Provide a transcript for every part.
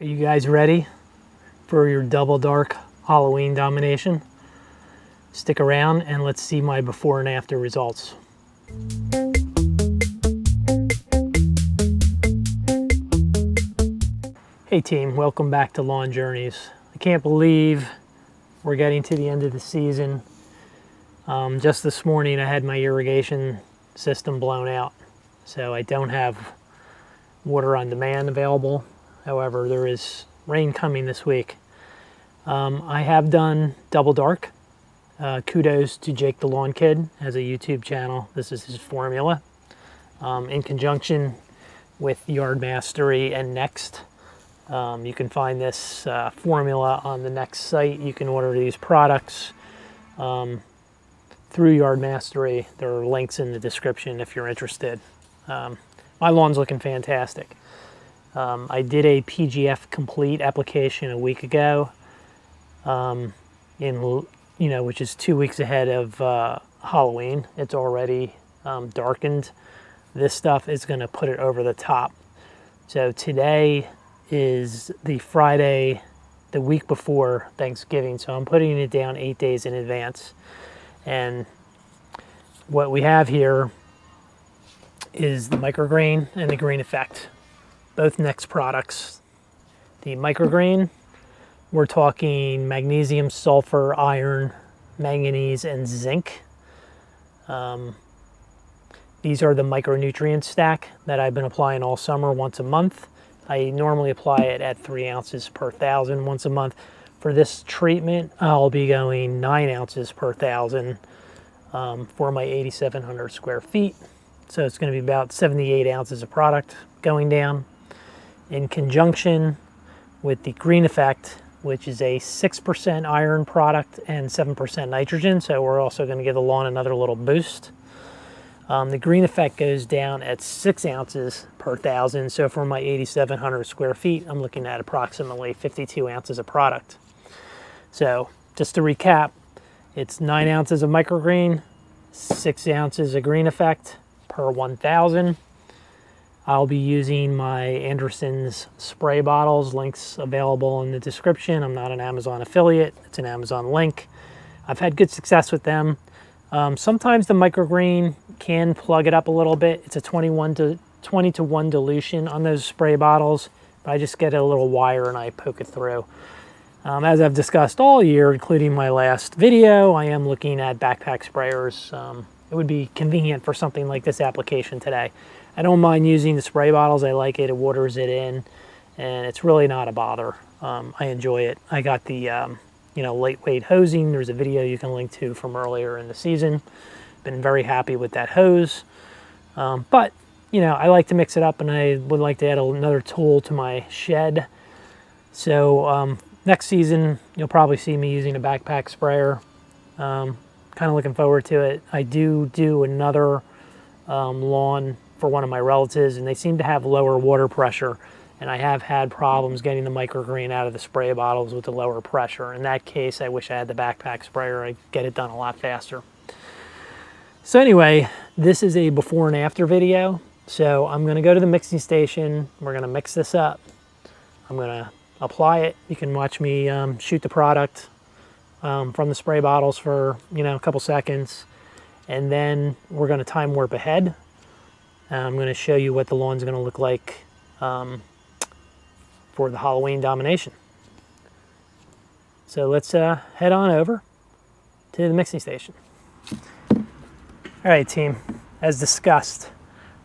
Are you guys ready for your double dark Halloween domination? Stick around and let's see my before and after results. Hey team, welcome back to Lawn Journeys. I can't believe we're getting to the end of the season. Just this morning I had my irrigation system blown out, so I don't have water on demand available. However, there is rain coming this week. I have done Double Dark. Kudos to Jake the Lawn Kid, has a YouTube channel. This is his formula. In conjunction with Yard Mastery and N-Ext. You can find this formula on the N-Ext site. You can order these products through Yard Mastery. There are links in the description if you're interested. My lawn's looking fantastic. I did a PGF complete application a week ago, which is 2 weeks ahead of Halloween. It's already darkened. This stuff is going to put it over the top. So today is the Friday, the week before Thanksgiving. So I'm putting it down 8 days in advance. And what we have here is the microgreen and the green effect. Both N-Ext products. The microgreen, we're talking magnesium, sulfur, iron, manganese, and zinc. These are the micronutrient stack that I've been applying all summer once a month. I normally apply it at 3 ounces per 1,000 once a month. For this treatment, I'll be going 9 ounces per 1,000 for my 8,700 square feet. So it's going to be about 78 ounces of product going down. In conjunction with the green effect, which is a 6% iron product and 7% nitrogen. So we're also going to give the lawn another little boost. The green effect goes down at 6 ounces per 1,000. So for my 8,700 square feet, I'm looking at approximately 52 ounces of product. So just to recap, it's 9 ounces of microgreen, 6 ounces of green effect per 1,000. I'll be using my Anderson's spray bottles, links available in the description. I'm not an Amazon affiliate, it's an Amazon link. I've had good success with them. Sometimes the microgreen can plug it up a little bit. It's a 20 to 1 dilution on those spray bottles, but I just get a little wire and I poke it through. As I've discussed all year, including my last video, I am looking at backpack sprayers. It would be convenient for something like this application today. I don't mind using the spray bottles. I like it. It waters it in, and it's really not a bother. I enjoy it. I got the lightweight hosing. There's a video you can link to from earlier in the season. Been very happy with that hose. But I like to mix it up, and I would like to add another tool to my shed. So next season, you'll probably see me using a backpack sprayer. Kind of looking forward to it. I do another lawn for one of my relatives, and they seem to have lower water pressure, and I have had problems getting the microgreen out of the spray bottles with the lower pressure. In that case, I wish I had the backpack sprayer. I'd get it done a lot faster. So anyway, this is a before and after video. So I'm going to go to the mixing station. We're going to mix this up. I'm going to apply it. You can watch me shoot the product from the spray bottles for a couple seconds, and then we're going to time warp ahead. I'm going to show you what the lawn's going to look like for the Halloween domination. So let's head on over to the mixing station. All right, team, as discussed,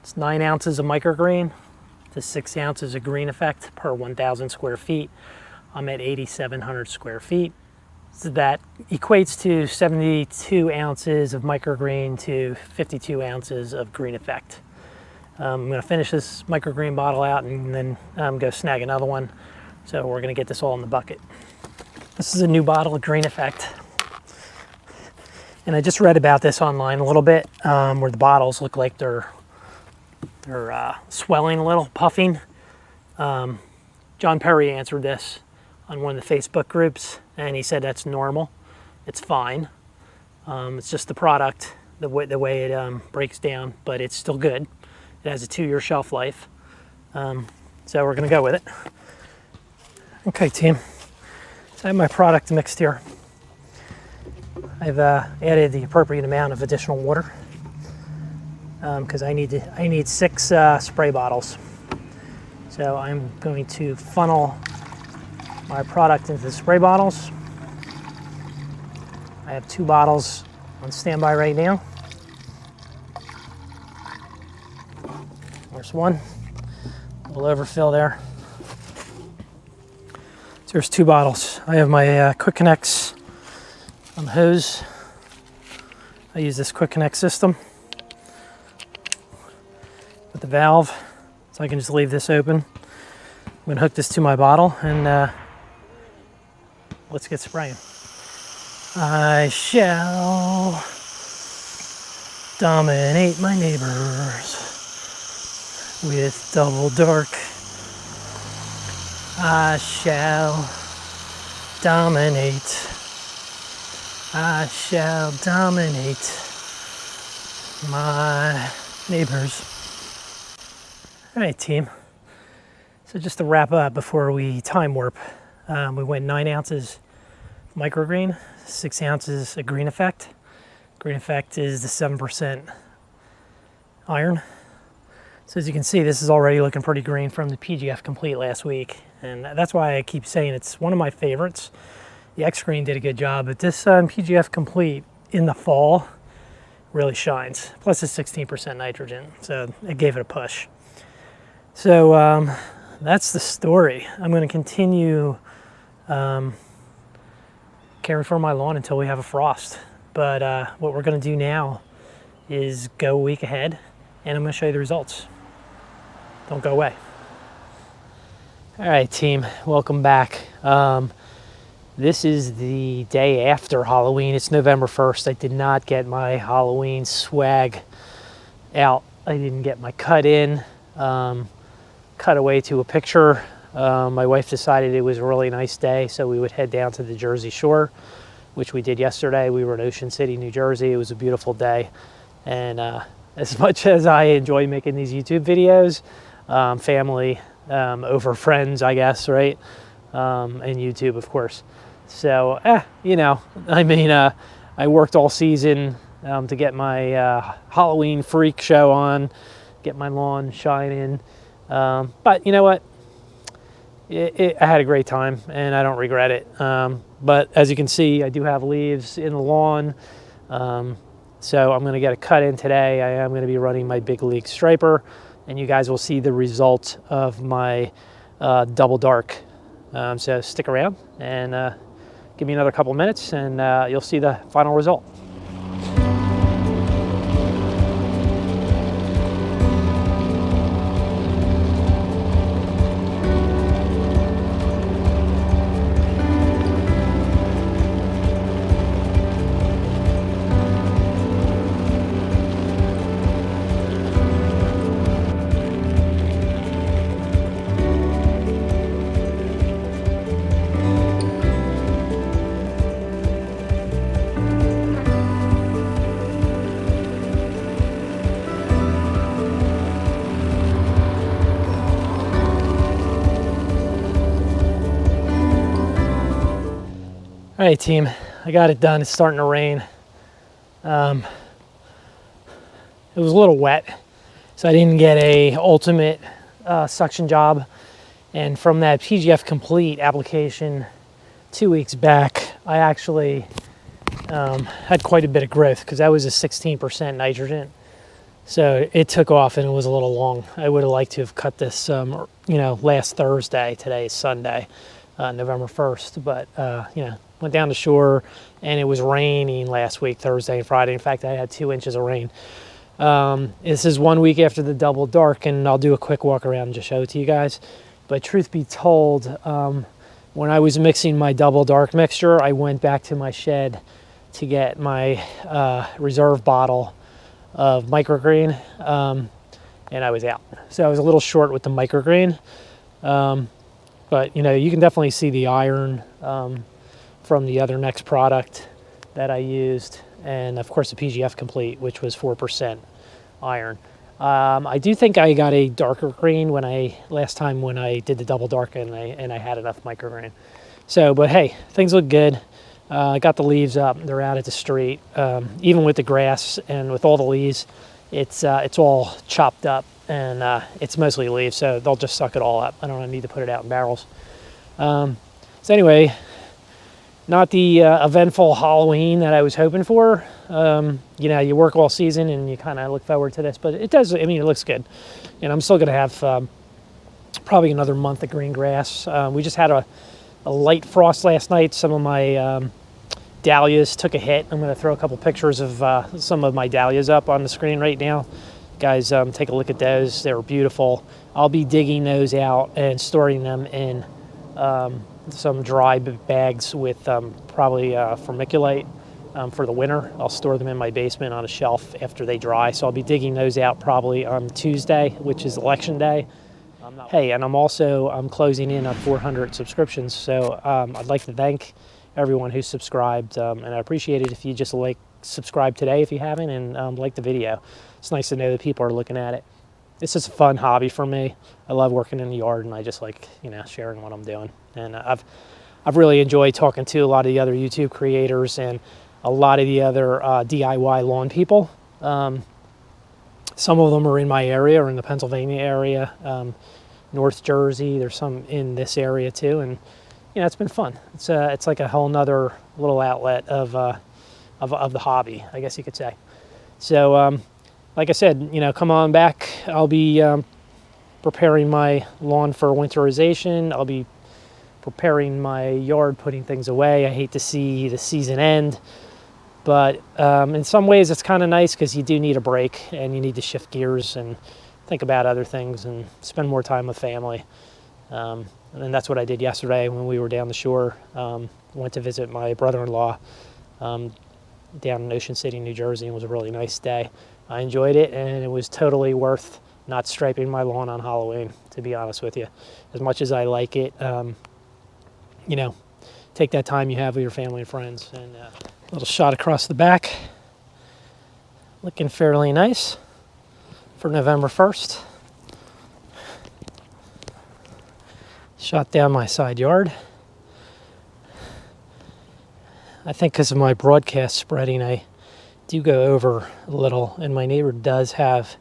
it's 9 ounces of microgreen to 6 ounces of green effect per 1,000 square feet. I'm at 8,700 square feet. So that equates to 72 ounces of microgreen to 52 ounces of green effect. I'm going to finish this microgreen bottle out and then go snag another one. So we're going to get this all in the bucket. This is a new bottle of green effect. And I just read about this online a little bit, where the bottles look like they're swelling a little, puffing. John Perry answered this on one of the Facebook groups, and he said that's normal. It's fine. It's just the product, the way it breaks down, but it's still good. It has a 2-year shelf life. So we're going to go with it. Okay, team. So I have my product mixed here. I've added the appropriate amount of additional water because I need 6 spray bottles. So I'm going to funnel my product into the spray bottles. I have 2 bottles on standby right now. There's one. We'll overfill there. So there's 2 bottles. I have my Quick Connects on the hose. I use this Quick Connect system with the valve, so I can just leave this open. I'm going to hook this to my bottle and let's get spraying. I shall dominate my neighbors with Double Dark. I shall dominate. I shall dominate my neighbors. All right, team. So just to wrap up before we time warp, we went 9 ounces microgreen, 6 ounces of Green Effect. Green Effect is the 7% iron. So as you can see, this is already looking pretty green from the PGF Complete last week. And that's why I keep saying it's one of my favorites. The X Green did a good job, but this PGF Complete in the fall really shines. Plus it's 16% nitrogen, so it gave it a push. So that's the story. I'm going to continue caring for my lawn until we have a frost. But what we're going to do now is go a week ahead, and I'm going to show you the results. Don't go away. All right, team, welcome back. This is the day after Halloween. It's November 1st. I did not get my Halloween swag out. I didn't get my cut in, cut away to a picture. My wife decided it was a really nice day, so we would head down to the Jersey Shore, which we did yesterday. We were in Ocean City, New Jersey. It was a beautiful day. And as much as I enjoy making these YouTube videos, family over friends, I guess, right? And YouTube, of course. So, you know, I mean, I worked all season to get my Halloween freak show on, get my lawn shining. But you know what? I had a great time, and I don't regret it. But as you can see, I do have leaves in the lawn. So I'm going to get a cut in today. I am going to be running my Big League Striper, and you guys will see the result of my Double Dark. So stick around and give me another couple minutes, and you'll see the final result. All right, team, I got it done. It's starting to rain. It was a little wet, so I didn't get a ultimate suction job. And from that PGF Complete application 2 weeks back, I actually had quite a bit of growth because that was a 16% nitrogen. So it took off and it was a little long. I would have liked to have cut this, you know, last Thursday. Today is Sunday, November 1st. But, you know, went down the shore and it was raining last week, Thursday and Friday. In fact, I had 2 inches of rain. This is 1 week after the Double Dark, and I'll do a quick walk around and just show it to you guys. But truth be told, when I was mixing my Double Dark mixture, I went back to my shed to get my reserve bottle of microgreen, and I was out. So I was a little short with the microgreen. But, you know, you can definitely see the iron from the other N-Ext product that I used, and of course the PGF Complete, which was 4% iron. I do think I got a darker green last time when I did the double dark and I had enough microgreen. So, but hey, things look good. I got the leaves up. They're out at the street. Even with the grass and with all the leaves, it's all chopped up, and it's mostly leaves, so they'll just suck it all up. I don't need to put it out in barrels. So anyway, not the eventful Halloween that I was hoping for. You know, you work all season and you kind of look forward to this, but it does, I mean, it looks good. And I'm still going to have probably another month of green grass. We just had a light frost last night. Some of my dahlias took a hit. I'm going to throw a couple pictures of some of my dahlias up on the screen right now. Guys, take a look at those. They're beautiful. I'll be digging those out and storing them in some dry bags with probably vermiculite for the winter. I'll store them in my basement on a shelf after they dry. So I'll be digging those out probably on Tuesday, which is election day. Hey, and I'm closing in on 400 subscriptions. So I'd like to thank everyone who's subscribed, and I appreciate it if you just subscribe today if you haven't, and like the video. It's nice to know that people are looking at it. It's just a fun hobby for me. I love working in the yard, and I just like, you know, sharing what I'm doing. And I've really enjoyed talking to a lot of the other YouTube creators and a lot of the other DIY lawn people. Some of them are in my area or in the Pennsylvania area, North Jersey. There's some in this area too, and you know, it's been fun. It's like a whole nother little outlet of the hobby, I guess you could say. So, like I said, you know, come on back. I'll be preparing my lawn for winterization. I'll be preparing my yard, putting things away. I hate to see the season end, but in some ways it's kind of nice because you do need a break and you need to shift gears and think about other things and spend more time with family. And that's what I did yesterday when we were down the shore. Went to visit my brother-in-law down in Ocean City, New Jersey, and it was a really nice day. I enjoyed it, and it was totally worth not striping my lawn on Halloween, to be honest with you. As much as I like it, you know, take that time you have with your family and friends. And a little shot across the back. Looking fairly nice for November 1st. Shot down my side yard. I think because of my broadcast spreading, I do go over a little, and my neighbor does have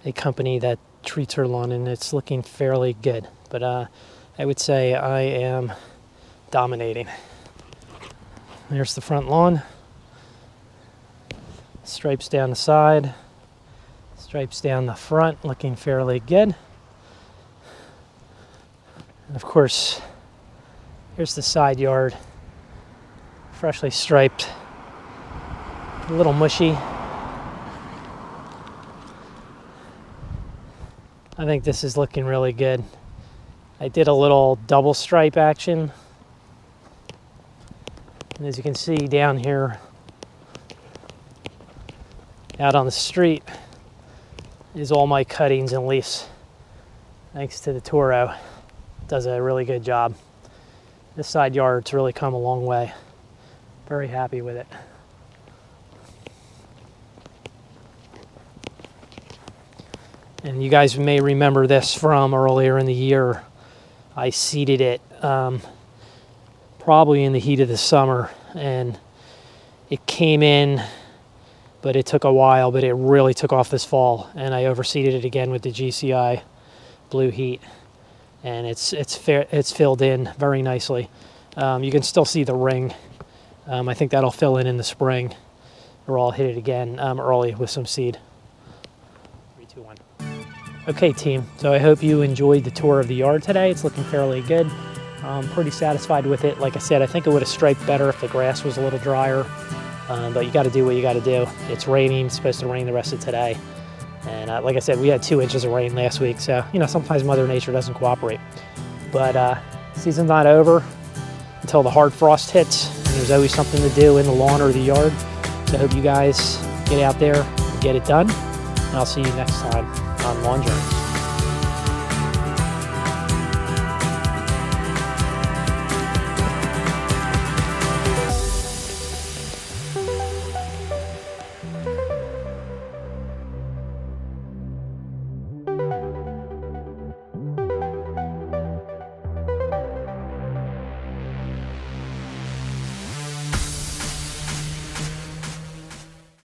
a company that treats her lawn, and it's looking fairly good. But I would say I am dominating. There's the front lawn. Stripes down the side. Stripes down the front, looking fairly good. And of course, here's the side yard. Freshly striped. A little mushy. I think this is looking really good. I did a little double stripe action. And as you can see down here, out on the street, is all my cuttings and leaves. Thanks to the Toro. Does a really good job. This side yard's really come a long way. Very happy with it. And you guys may remember this from earlier in the year. I seeded it probably in the heat of the summer, and it came in, but it took a while, but it really took off this fall, and I overseeded it again with the GCI Blue Heat, and it's filled in very nicely. You can still see the ring. I think that'll fill in the spring, or I'll hit it again early with some seed. 3, 2, 1. Okay, team, so I hope you enjoyed the tour of the yard today. It's looking fairly good. I'm pretty satisfied with it. Like I said, I think it would have striped better if the grass was a little drier, but you got to do what you got to do. It's raining. It's supposed to rain the rest of today. And like I said, we had 2 inches of rain last week, so, you know, sometimes Mother Nature doesn't cooperate. But season's not over until the hard frost hits, and there's always something to do in the lawn or the yard. So I hope you guys get out there and get it done, and I'll see you next time on Lawn Journey.